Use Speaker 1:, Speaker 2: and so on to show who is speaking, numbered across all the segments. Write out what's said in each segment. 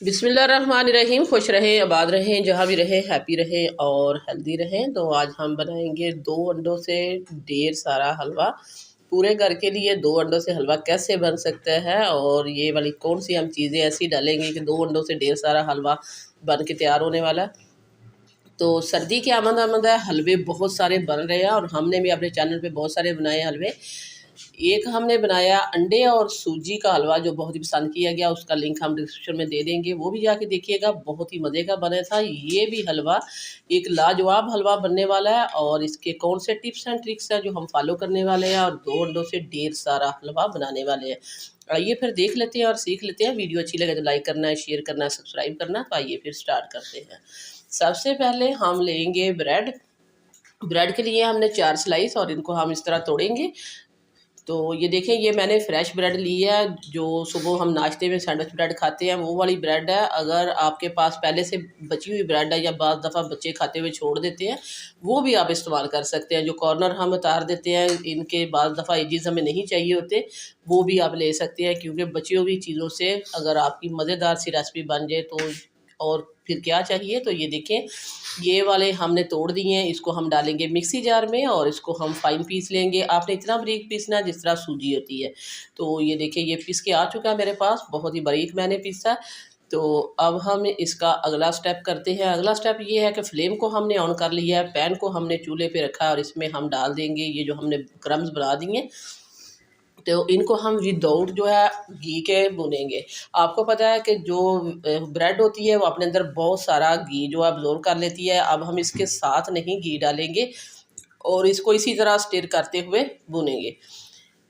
Speaker 1: बिस्मिल्लाहिर्रहमानिर्रहीम। खुश रहें, आबाद रहें, जहाँ भी रहें हैप्पी रहें और हेल्दी रहें। तो आज हम बनाएंगे 2 अंडों से ढेर सारा हलवा। पूरे घर के लिए 2 अंडों से हलवा कैसे बन सकता है और ये वाली कौन सी हम चीज़ें ऐसी डालेंगे कि 2 अंडों से ढेर सारा हलवा बन के तैयार होने वाला है। तो सर्दी की आमद आमद है, हलवे बहुत सारे बन रहे हैं और हमने भी अपने चैनल पे बहुत सारे बनाए हलवे। एक हमने बनाया अंडे और सूजी का हलवा जो बहुत ही पसंद किया गया, उसका लिंक हम डिस्क्रिप्शन में दे देंगे, वो भी जाके देखिएगा, बहुत ही मज़े का बना था। ये भी हलवा एक लाजवाब हलवा बनने वाला है और इसके कौन से टिप्स एंड ट्रिक्स हैं जो हम फॉलो करने वाले हैं और 2 अंडों से ढेर सारा हलवा बनाने वाले हैं। आइए फिर देख लेते हैं और सीख लेते हैं। वीडियो अच्छी लगे तो लाइक करना है, शेयर करना है, सब्सक्राइब करना। तो आइए फिर स्टार्ट करते हैं। सबसे पहले हम लेंगे ब्रेड। ब्रेड के लिए हमने 4 स्लाइस और इनको हम इस तरह तोड़ेंगे। तो ये देखें, ये मैंने फ्रेश ब्रेड ली है, जो सुबह हम नाश्ते में सैंडविच ब्रेड खाते हैं वो वाली ब्रेड है। अगर आपके पास पहले से बची हुई ब्रेड है या बाज़ दफ़ा बच्चे खाते हुए छोड़ देते हैं, वो भी आप इस्तेमाल कर सकते हैं। जो कॉर्नर हम उतार देते हैं, इनके बाज़ दफ़ा एजेस हमें नहीं चाहिए होते, वो भी आप ले सकते हैं। क्योंकि बची हुई चीज़ों से अगर आपकी मज़ेदार सी रेसिपी बन जाए तो और फिर क्या चाहिए। तो ये देखें, ये वाले हमने तोड़ दिए हैं, इसको हम डालेंगे मिक्सी जार में और इसको हम फाइन पीस लेंगे। आपने इतना बारीक पीसना है जिस तरह सूजी होती है। तो ये देखिए, ये पीस के आ चुका है मेरे पास, बहुत ही बारीक मैंने पीसा। तो अब हम इसका अगला स्टेप करते हैं। अगला स्टेप ये है कि फ्लेम को हमने ऑन कर लिया है, पैन को हमने चूल्हे पे रखा है और इसमें हम डाल देंगे ये जो हमने क्रम्स बना दिए। तो इनको हम विदाउट जो है घी के भुनेंगे। आपको पता है कि जो ब्रेड होती है वो अपने अंदर बहुत सारा घी जो अब्जॉर्ब कर लेती है। अब हम इसके साथ नहीं घी डालेंगे और इसको इसी तरह स्टिर करते हुए भुनेंगे।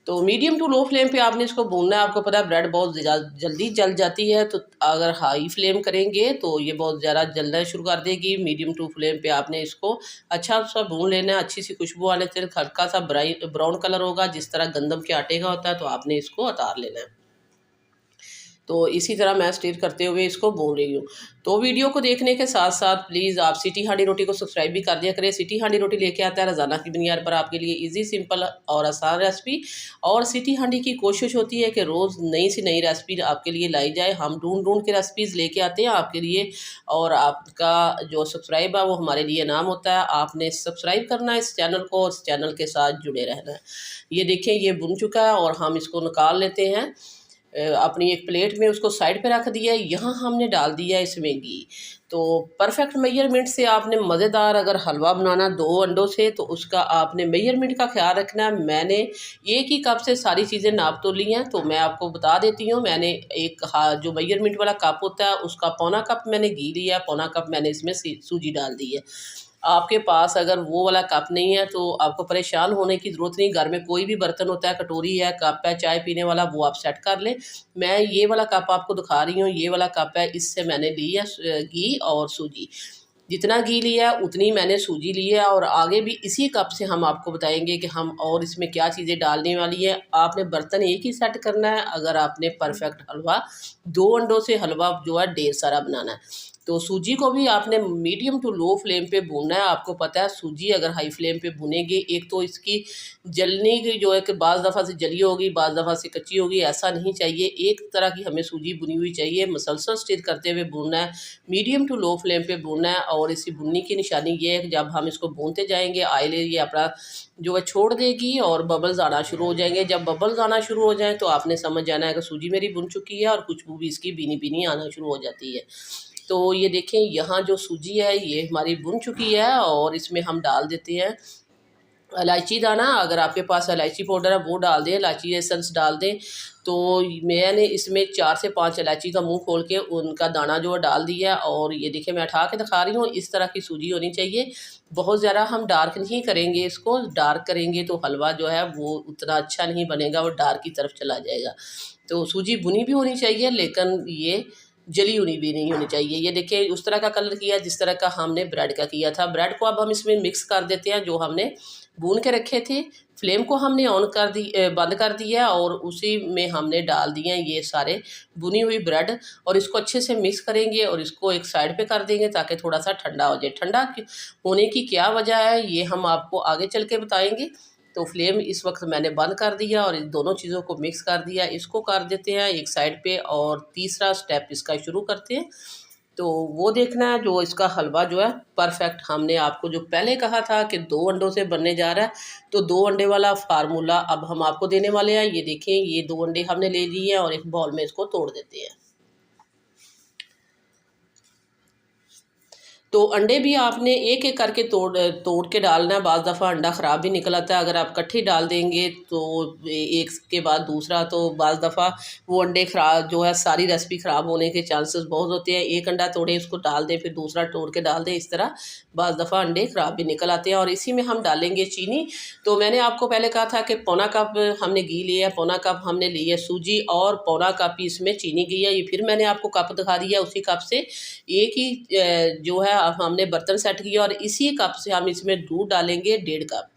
Speaker 1: तो मीडियम टू लो फ्लेम पे आपने इसको भूनना है। आपको पता है ब्रेड बहुत जल्दी जल जाती है, तो अगर हाई फ्लेम करेंगे तो ये बहुत ज़्यादा जलना शुरू कर देगी। मीडियम टू फ्लेम पे आपने इसको अच्छा सा भून लेना है, अच्छी सी खुशबू आने तक। हल्का सा ब्राउन कलर होगा जिस तरह गंदम के आटे का होता है, तो आपने इसको उतार लेना है। तो इसी तरह मैं स्टीर करते हुए इसको भून रही हूँ। तो वीडियो को देखने के साथ साथ प्लीज़ आप सिटी हांडी रोटी को सब्सक्राइब भी कर दिया करें। सिटी हांडी रोटी लेके आता है रोज़ाना की बुनियाद पर आपके लिए इजी, सिंपल और आसान रेसिपी। और सिटी हांडी की कोशिश होती है कि रोज़ नई से नई रेसिपी आपके लिए लाई जाए। हम ढूंढ ढूंढ के रेसिपीज़ लेके आते हैं आपके लिए और आपका जो सब्सक्राइब है वो हमारे लिए नाम होता है। आपने सब्सक्राइब करना है इस चैनल को और इस चैनल के साथ जुड़े रहना है। ये देखें, ये बुन चुका है और हम इसको निकाल लेते हैं। अपनी एक प्लेट में उसको साइड पे रख दिया है। यहाँ हमने डाल दिया है इसमें घी। तो परफेक्ट मेजरमेंट से आपने मज़ेदार अगर हलवा बनाना 2 अंडों से, तो उसका आपने मेजरमेंट का ख्याल रखना है। मैंने एक ही कप से सारी चीज़ें नाप तो ली हैं, तो मैं आपको बता देती हूँ। मैंने एक जो मेजरमेंट वाला कप होता है उसका पौना कप मैंने घी लिया, पौना कप मैंने इसमें सूजी डाल दी है। आपके पास अगर वो वाला कप नहीं है तो आपको परेशान होने की ज़रूरत नहीं। घर में कोई भी बर्तन होता है, कटोरी है, कप है चाय पीने वाला, वो आप सेट कर लें। मैं ये वाला कप आपको दिखा रही हूँ, ये वाला कप है, इससे मैंने ली है घी और सूजी। जितना घी लिया है उतनी मैंने सूजी ली है और आगे भी इसी कप से हम आपको बताएंगे कि हम और इसमें क्या चीज़ें डालने वाली है। आपने बर्तन एक ही सेट करना है अगर आपने परफेक्ट हलवा 2 अंडों से हलवा जो है ढेर सारा बनाना है। तो सूजी को भी आपने मीडियम टू लो फ्लेम पे भूनना है। आपको पता है सूजी अगर हाई फ्लेम पे भुनेंगे, एक तो इसकी जलने की जो है कि बाज़ दफ़ा से जली होगी, बाज़ दफ़ा से कच्ची होगी, ऐसा नहीं चाहिए। एक तरह की हमें सूजी भुनी हुई चाहिए। मसलसल स्टिर करते हुए भूनना है, मीडियम टू लो फ्लेम पे भूनना है। और इसी भुनने की निशानी ये है कि जब हम इसको भूनते जाएंगे, ऑयल ये अपना जो है छोड़ देगी और बबल्स आना शुरू हो जाएंगे। जब बबल्स आना शुरू हो जाएं तो आपने समझ जाना है कि सूजी मेरी भुन चुकी है और खुशबू भी इसकी भीनी भीनी आना शुरू हो जाती है। तो ये देखें, यहाँ जो सूजी है ये हमारी भुन चुकी है और इसमें हम डाल देते हैं इलायची दाना। अगर आपके पास इलायची पाउडर है वो डाल दें, इलायची एसेंस डाल दें। तो मैंने इसमें 4 से 5 इलायची का मुंह खोल के उनका दाना जो है डाल दिया। और ये देखिए, मैं उठा के दिखा रही हूँ, इस तरह की सूजी होनी चाहिए। बहुत ज़्यादा हम डार्क नहीं करेंगे इसको, डार्क करेंगे तो हलवा जो है वो उतना अच्छा नहीं बनेगा, वो डार्क की तरफ चला जाएगा। तो सूजी भुनी भी होनी चाहिए लेकिन ये जली हुई भी नहीं होनी चाहिए। ये देखिए, उस तरह का कलर किया जिस तरह का हमने ब्रेड का किया था। ब्रेड को अब हम इसमें मिक्स कर देते हैं जो हमने भून के रखे थे। फ्लेम को हमने ऑन कर दी, बंद कर दिया और उसी में हमने डाल दिए हैं ये सारे भुनी हुई ब्रेड। और इसको अच्छे से मिक्स करेंगे और इसको एक साइड पे कर देंगे ताकि थोड़ा सा ठंडा हो जाए। ठंडा होने की क्या वजह है ये हम आपको आगे चल के बताएंगे। तो फ्लेम इस वक्त मैंने बंद कर दिया और इन दोनों चीज़ों को मिक्स कर दिया। इसको कर देते हैं एक साइड पे और तीसरा स्टेप इसका शुरू करते हैं। तो वो देखना है जो इसका हलवा जो है परफेक्ट, हमने आपको जो पहले कहा था कि 2 अंडों से बनने जा रहा है, तो 2 अंडे वाला फार्मूला अब हम आपको देने वाले हैं। ये देखें, ये 2 अंडे हमने ले लिए हैं और एक बाउल में इसको तोड़ देते हैं। तो अंडे भी आपने एक एक करके तोड़ के डालना है। बाज़ दफ़ा अंडा ख़राब भी निकल आता है, अगर आप इकट्ठे डाल देंगे तो एक के बाद दूसरा, तो बाज़ दफ़ा वो अंडे ख़राब जो है, सारी रेसिपी ख़राब होने के चांसेस बहुत होते हैं। एक अंडा तोड़े, उसको डाल दें, फिर दूसरा तोड़ के डाल दें, इस तरह बाज़ दफ़ा अंडे ख़राब भी निकल आते हैं। और इसी में हम डालेंगे चीनी। तो मैंने आपको पहले कहा था कि पौना कप हमने घी लिया है, पौना कप हमने ली है सूजी और पौना कप ही इसमें चीनी की है। ये फिर मैंने आपको कप दिखा दिया, उसी कप से एक ही जो है अब हमने बर्तन सेट किया और इसी कप से हम इसमें दूध डालेंगे 1.5 कप।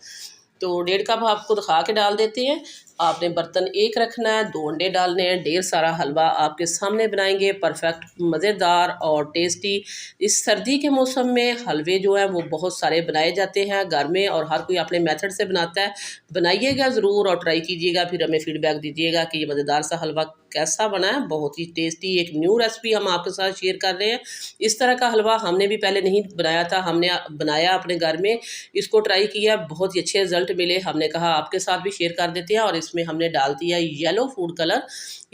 Speaker 1: तो 1.5 कप आपको दिखा के डाल देते हैं। आपने बर्तन एक रखना है, 2 अंडे डालने हैं, ढेर सारा हलवा आपके सामने बनाएंगे, परफेक्ट, मज़ेदार और टेस्टी। इस सर्दी के मौसम में हलवे जो हैं वो बहुत सारे बनाए जाते हैं घर में और हर कोई अपने मेथड से बनाता है। बनाइएगा ज़रूर और ट्राई कीजिएगा, फिर हमें फीडबैक दीजिएगा कि ये मज़ेदार सा हलवा कैसा बना है। बहुत ही टेस्टी एक न्यू रेसिपी हम आपके साथ शेयर कर रहे हैं। इस तरह का हलवा हमने भी पहले नहीं बनाया था, हमने बनाया अपने घर में, इसको ट्राई किया, बहुत ही अच्छे रिजल्ट मिले। हमने कहा आपके साथ भी शेयर कर देते हैं। और इसमें हमने डाल दिया yellow food colour.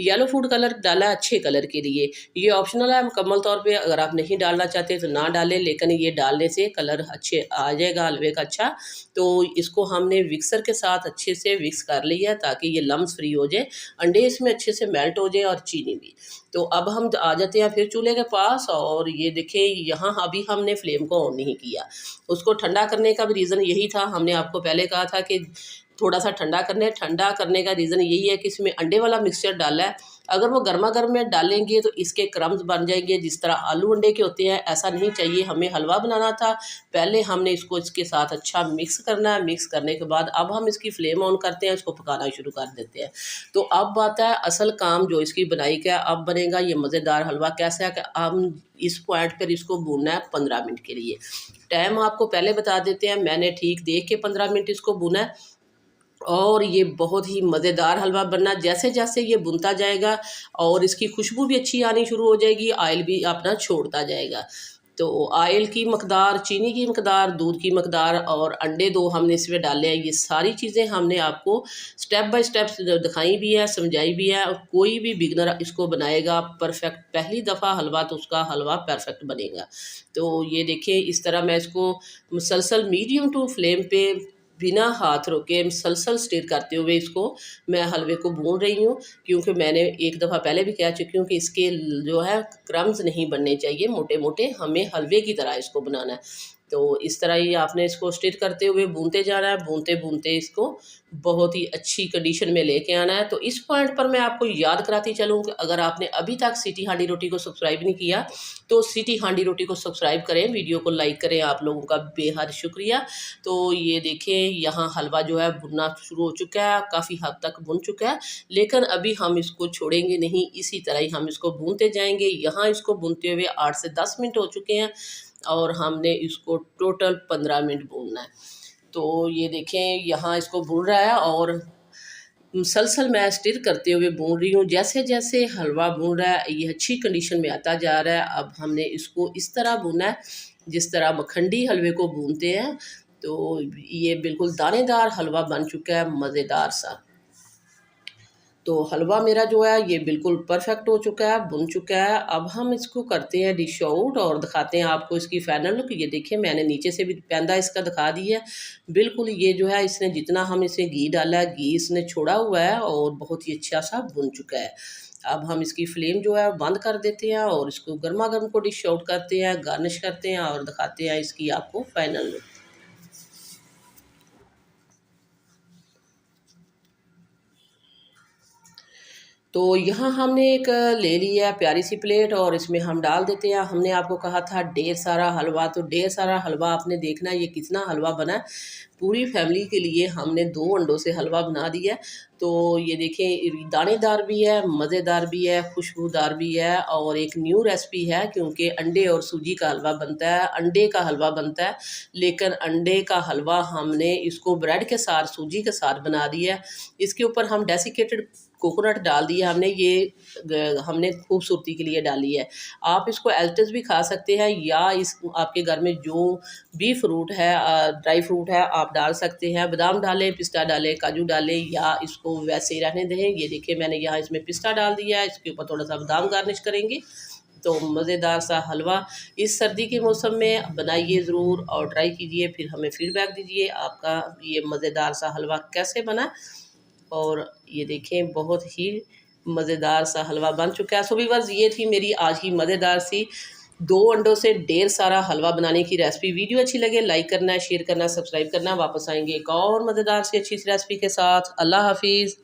Speaker 1: Yellow food colour डाला अच्छे कलर के लिए, ये ऑप्शनल है मुकम्मल तौर पे, अगर आप नहीं डालना चाहते तो ना डालें, लेकिन ये डालने से कलर अच्छे आ जाएगा हलवे का अच्छा। तो इसको हमने मिक्सर के साथ अच्छे से मिक्स कर लिया है ताकि ये लम्स फ्री हो जाए, अंडे इसमें अच्छे से मेल्ट हो जाए और चीनी भी। तो अब हम आ जाते हैं फिर चूल्हे के पास और ये देखें, यहाँ अभी हमने फ्लेम को ऑन नहीं किया। उसको ठंडा करने का भी रीज़न यही था, हमने आपको पहले कहा था कि थोड़ा सा ठंडा करने का रीज़न यही है कि इसमें अंडे वाला मिक्सचर डाला है। अगर वो गर्मा गर्म में डालेंगे तो इसके क्रम्स बन जाएंगे, जिस तरह आलू अंडे के होते हैं, ऐसा नहीं चाहिए। हमें हलवा बनाना था, पहले हमने इसको इसके साथ अच्छा मिक्स करना है। मिक्स करने के बाद अब हम इसकी फ्लेम ऑन करते हैं, इसको पकाना शुरू कर देते हैं। तो अब आता है असल काम जो इसकी बनाई का, अब बनेगा ये मज़ेदार हलवा। कैसा है कि हम इस पॉइंट पर इसको भूनना है 15 मिनट के लिए। टाइम आपको पहले बता देते हैं, मैंने ठीक देख के 15 मिनट इसको भूना है और ये बहुत ही मज़ेदार हलवा बनना। जैसे जैसे ये बुनता जाएगा और इसकी खुशबू भी अच्छी आनी शुरू हो जाएगी, ऑयल भी अपना छोड़ता जाएगा। तो ऑयल की मकदार, चीनी की मकदार, दूध की मकदार और अंडे 2 हमने इसमें डाले हैं। ये सारी चीज़ें हमने आपको स्टेप बाय स्टेप दिखाई भी है, समझाई भी है। और कोई भी बिगनर इसको बनाएगा परफेक्ट, पहली दफ़ा हलवा तो उसका हलवा परफेक्ट बनेगा। तो ये देखिए, इस तरह मैं इसको मुसलसल मीडियम टू फ्लेम पे बिना हाथ रोके मुसलसल स्टिर करते हुए इसको मैं हलवे को भून रही हूँ, क्योंकि मैंने एक दफ़ा पहले भी कह चुकी हूँ कि इसके जो है क्रम्स नहीं बनने चाहिए मोटे मोटे, हमें हलवे की तरह इसको बनाना है। तो इस तरह ही आपने इसको स्टिर करते हुए भूनते जाना है, भूनते भूनते इसको बहुत ही अच्छी कंडीशन में लेके आना है। तो इस पॉइंट पर मैं आपको याद कराती चलूँ कि अगर आपने अभी तक सिटी हांडी रोटी को सब्सक्राइब नहीं किया तो सिटी हांडी रोटी को सब्सक्राइब करें, वीडियो को लाइक करें, आप लोगों का बेहद शुक्रिया। तो ये देखें, यहाँ हलवा जो है भुनना शुरू हो चुका है, काफ़ी हद तक भुन चुका है, लेकिन अभी हम इसको छोड़ेंगे नहीं, इसी तरह ही हम इसको भूनते जाएंगे। यहाँ इसको भूनते हुए 8 से 10 मिनट हो चुके हैं और हमने इसको टोटल 15 मिनट भूनना है। तो ये देखें, यहाँ इसको भून रहा है और मुसलसल मैं स्टिर करते हुए भून रही हूँ। जैसे जैसे हलवा भून रहा है ये अच्छी कंडीशन में आता जा रहा है। अब हमने इसको इस तरह भूना है जिस तरह मखंडी हलवे को भूनते हैं। तो ये बिल्कुल दानेदार हलवा बन चुका है, मज़ेदार सा। तो हलवा मेरा जो है ये बिल्कुल परफेक्ट हो चुका है, बुन चुका है। अब हम इसको करते हैं डिश आउट और दिखाते हैं आपको इसकी फाइनल लुक। ये देखिए, मैंने नीचे से भी पैंदा इसका दिखा दिया है। बिल्कुल ये जो है, इसने जितना हम इसे घी डाला है, घी इसने छोड़ा हुआ है और बहुत ही अच्छा सा बुन चुका है। अब हम इसकी फ्लेम जो है बंद कर देते हैं और इसको गर्मा गर्म को डिश आउट करते हैं, गार्निश करते हैं और दिखाते हैं इसकी आपको फाइनल लुक। तो यहाँ हमने एक ले लिया प्यारी सी प्लेट और इसमें हम डाल देते हैं। हमने आपको कहा था ढेर सारा हलवा, तो ढेर सारा हलवा आपने देखना ये कितना हलवा बना है। पूरी फैमिली के लिए हमने 2 अंडों से हलवा बना दिया। तो ये देखें, दानेदार भी है, मज़ेदार भी है, खुशबूदार भी है और एक न्यू रेसिपी है क्योंकि अंडे और सूजी का हलवा बनता है, अंडे का हलवा बनता है। लेकिन अंडे का हलवा हमने इसको ब्रेड के साथ, सूजी के साथ बना दिया है। इसके ऊपर हम डेसिकेटेड कोकोनट डाल दिया हमने, ये हमने खूबसूरती के लिए डाली है। आप इसको एल्टस भी खा सकते हैं या इस आपके घर में जो भी फ्रूट है, ड्राई फ्रूट है, आप डाल सकते हैं। बादाम डालें, पिस्ता डालें, काजू डालें या इसको वैसे ही रहने दें। ये देखिए मैंने यहाँ इसमें पिस्ता डाल दिया है, इसके ऊपर थोड़ा सा बादाम गार्निश करेंगे। तो मज़ेदार सा हलवा इस सर्दी के मौसम में बनाइए ज़रूर और ट्राई कीजिए, फिर हमें फीडबैक दीजिए आपका ये मज़ेदार सा हलवा कैसे बना। और ये देखें बहुत ही मज़ेदार सा हलवा बन चुका है। सो व्यूअर्स, ये थी मेरी आज की मज़ेदार सी 2 अंडों से ढेर सारा हलवा बनाने की रेसिपी। वीडियो अच्छी लगे लाइक करना, शेयर करना, सब्सक्राइब करना। वापस आएंगे एक और मज़ेदार सी अच्छी सी रेसिपी के साथ। अल्लाह हाफिज़।